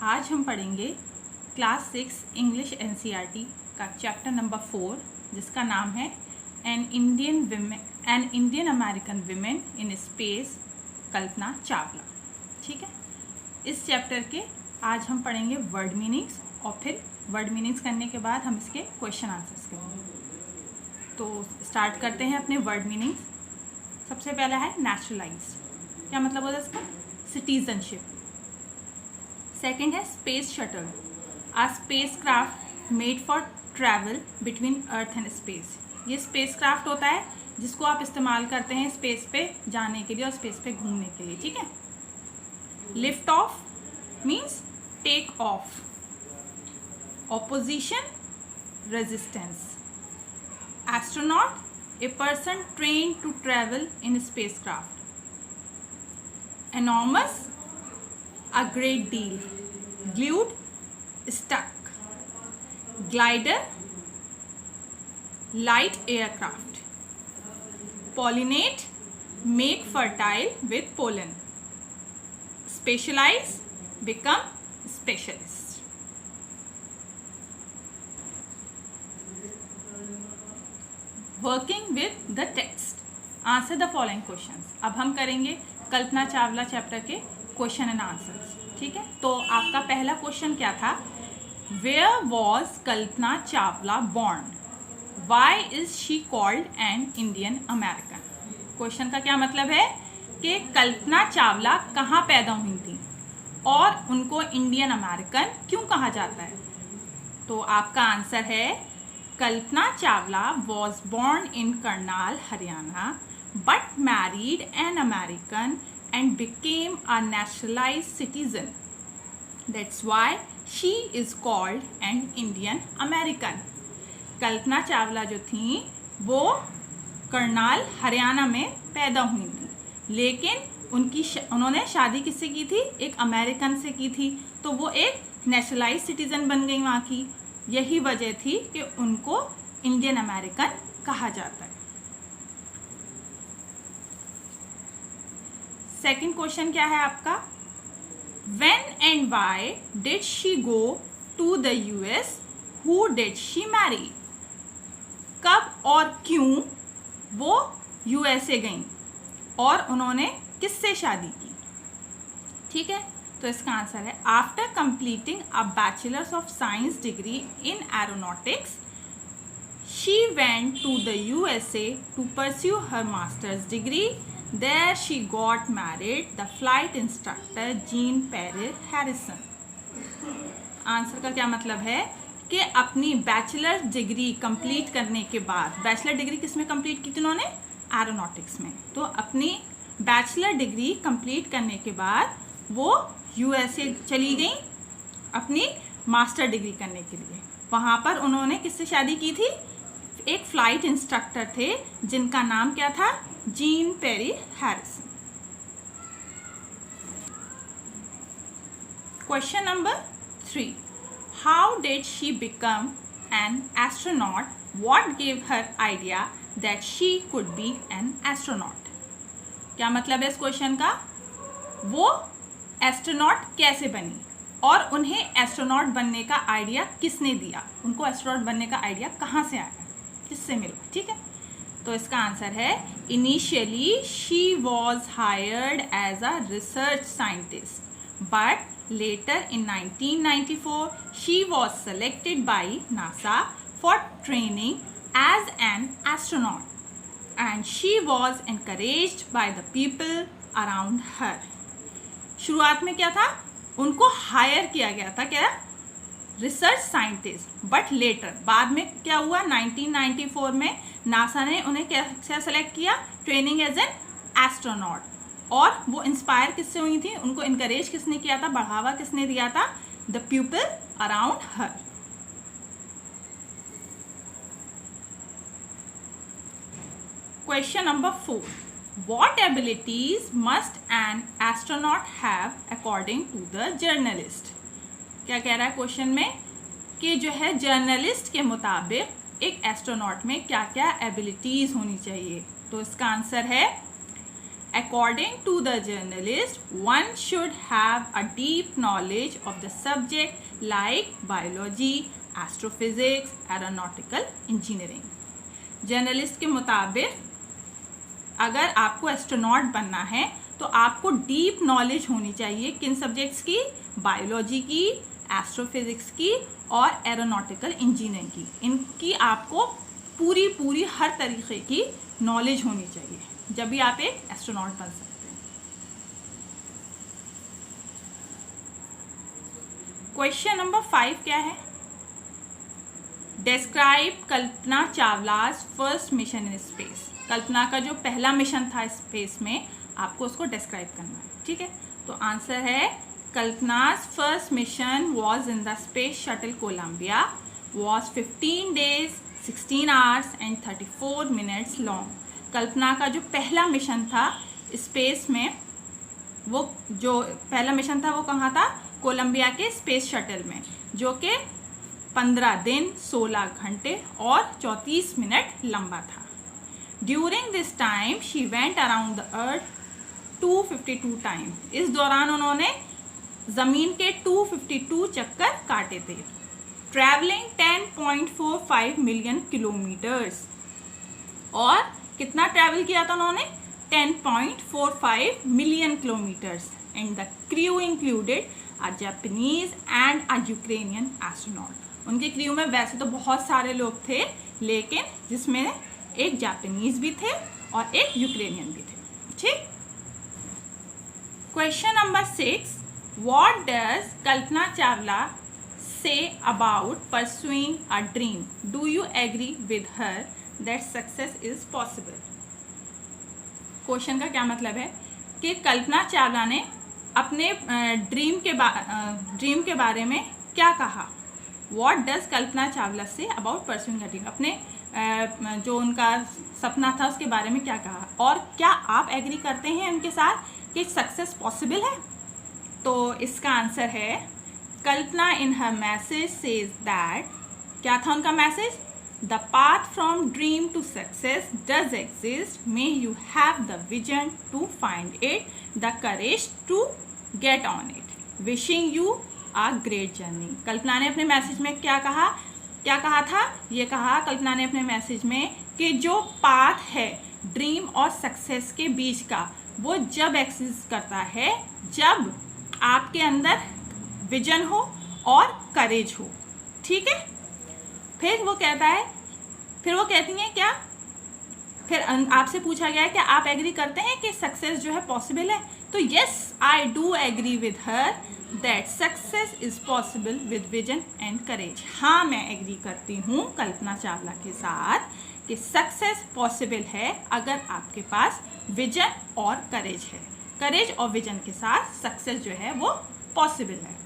आज हम पढ़ेंगे क्लास 6 इंग्लिश एनसीईआरटी का चैप्टर नंबर 4 जिसका नाम है an Indian American women in space Kalpana Chawla. ठीक है, इस चैप्टर के आज हम पढ़ेंगे वर्ड मीनिंग्स और फिर वर्ड मीनिंग्स करने के बाद हम इसके क्वेश्चन आंसर्स करेंगे। तो स्टार्ट करते हैं अपने वर्ड मीनिंग्स। सबसे पहला है नेचुरलाइज्ड। क्या मतलब होता है इसका? सिटीजनशिप। सेकेंड है space shuttle, a spacecraft made for travel between earth and space. ये स्पेस क्राफ्ट होता है जिसको आप इस्तेमाल करते हैं स्पेस पे जाने के लिए और स्पेस पे घूमने के लिए। ठीक है। Lift off means take off. Opposition resistance. Astronaut a person trained to travel in spacecraft. Enormous, a great deal. Glued, stuck. Glider, light aircraft. Pollinate, make fertile with pollen. Specialize, become specialist. Working with the text, answer the following questions. अब हम करेंगे Kalpana Chawla chapter के question and answers. ठीक है, तो आपका पहला question क्या था? Where was Kalpana Chawla born? Why is she called an Indian American? Question का क्या मतलब है कि कल्पना चावला कहाँ पैदा हुई थी और उनको इंडियन अमेरिकन क्यों कहा जाता है? तो आपका आंसर है Kalpana Chawla was born in Karnal, Haryana, but married an American and became a naturalized citizen. That's why she is called an Indian American. Kalpana Chawla जो थी वो करनाल हरियाणा में पैदा हुई थी, लेकिन उन्होंने शादी किससे की थी? एक अमेरिकन से की थी, तो वो एक नेशनलाइज सिटीजन बन गई वहाँ की। यही वजह थी कि उनको इंडियन अमेरिकन कहा जाता है। सेकंड क्वेश्चन क्या है आपका? When and why did she go to the US? Who did she marry? कब और क्यों वो यूएसए गई और उन्होंने किससे शादी की? ठीक है, तो इसका आंसर है after completing a bachelor's of science degree in aeronautics she went to the USA to pursue her master's degree. There she got married the flight instructor Jean Pierre Harrison. Answer का क्या मतलब है कि अपनी bachelor degree complete करने के बाद, bachelor degree किस में कंप्लीट की थी उन्होंने? एरोनॉटिक्स में। तो अपनी बैचलर डिग्री कंप्लीट करने के बाद वो यूएसए चली गई अपनी मास्टर डिग्री करने के लिए। वहाँ पर उन्होंने किससे शादी की थी? एक फ्लाइट इंस्ट्रक्टर थे जिनका नाम क्या था? Jean Pierre Harrison. Question number 3, how did she become an astronaut? What gave her idea that she could be an astronaut? क्या मतलब है इस क्वेश्चन का? वो एस्ट्रोनॉट कैसे बनी और उन्हें एस्ट्रोनॉट बनने का आइडिया किसने दिया? उनको एस्ट्रोनॉट बनने का आइडिया कहाँ से आया, किससे मिला? ठीक है, तो इसका आंसर है initially she was hired as a research scientist but later in 1994 she was selected by NASA for training as an astronaut and she was encouraged by the people around her. शुरुआत में क्या था? उनको higher किया गया था, क्या? Research scientist, but letter बाद में क्या हुआ? 1994 में नासा ने उन्हें क्या सेलेक्ट किया? Training as an astronaut. और वो इंस्पायर किससे हुई थी? उनको इनकरेज किसने किया था? बढ़ावा किसने दिया था? The people around her. Question number 4, What abilities must an astronaut have according to the journalist? क्या कह रहा है क्वेश्चन में कि जो है जर्नलिस्ट के मुताबिक एक एस्ट्रोनॉट में क्या क्या एबिलिटीज़ होनी चाहिए? तो इसका आंसर है According to the journalist, one should have a deep knowledge of the subject like biology, astrophysics, aeronautical engineering. Journalist के मुताबिक अगर आपको एस्ट्रोनॉट बनना है तो आपको डीप नॉलेज होनी चाहिए किन सब्जेक्ट्स की, बायोलॉजी की, एस्ट्रोफिजिक्स की और एरोनॉटिकल इंजीनियरिंग की. इनकी आपको पूरी हर तरीके की नॉलेज होनी चाहिए, जब भी आप एक एस्ट्रोनॉट बन सकते हैं. क्वेश्चन नंबर 5 क्या है? Describe Kalpana Chawla's first mission in space. कल्पना का जो पहला मिशन था स्पेस में, आपको उसको डिस्क्राइब करना है. ठीक है, तो आंसर है Kalpana's first mission was in the space shuttle Columbia, was 15 days, 16 hours and 34 minutes long. कल्पना का जो पहला मिशन था स्पेस में, वो जो पहला मिशन था वो कहाँ था? कोलंबिया के स्पेस शटल में, जो कि 15 दिन, 16 घंटे और 34 मिनट लंबा था. During this time she went around the earth 252 time. इस दौरान उन्होंने ज़मीन के 252 चक्कर काटे थे. Travelling 10.45 million kilometres. और कितना ट्रैवल किया था उन्होंने? 10.45 million kilometres. And the crew included a Japanese and a Ukrainian astronaut. उनके क्रू में वैसे तो बहुत सारे लोग थे, लेकिन जिसमें एक जापानीज भी थे और एक यूक्रेनियन भी थे. ठीक. Question number 6. What does Kalpana Chawla say about pursuing a dream? Do you agree with her that success is possible? Question का क्या मतलब है कि कल्पना चावला ने अपने ड्रीम के बारे में क्या कहा. What does Kalpana Chawla say about pursuing a dream? अपने जो उनका सपना था उसके बारे में क्या कहा, और क्या आप एग्री करते हैं उनके साथ कि सक्सेस पॉसिबल है? तो इसका आंसर है Kalpana in her message says that, क्या था उनका message? The path from dream to success does exist, may you have the vision to find it, the courage to get on it, wishing you a great journey. Kalpana ने अपने message में क्या कहा था? ये कहा कल्पना ने अपने मैसेज में कि जो पाथ है ड्रीम और सक्सेस के बीच का, वो जब एग्जिस्ट करता है जब आपके अंदर विजन हो और करेज हो. ठीक है. फिर वो कहती हैं क्या? फिर आपसे पूछा गया है कि आप एग्री करते हैं कि सक्सेस जो है पॉसिबल है? तो yes, I do agree with her that success is possible with vision and courage. हाँ, मैं एग्री करती हूँ कल्पना चावला के साथ कि सक्सेस पॉसिबल है अगर आपके पास विजन और करेज है. करेज और विजन के साथ सक्सेस जो है वो पॉसिबल है.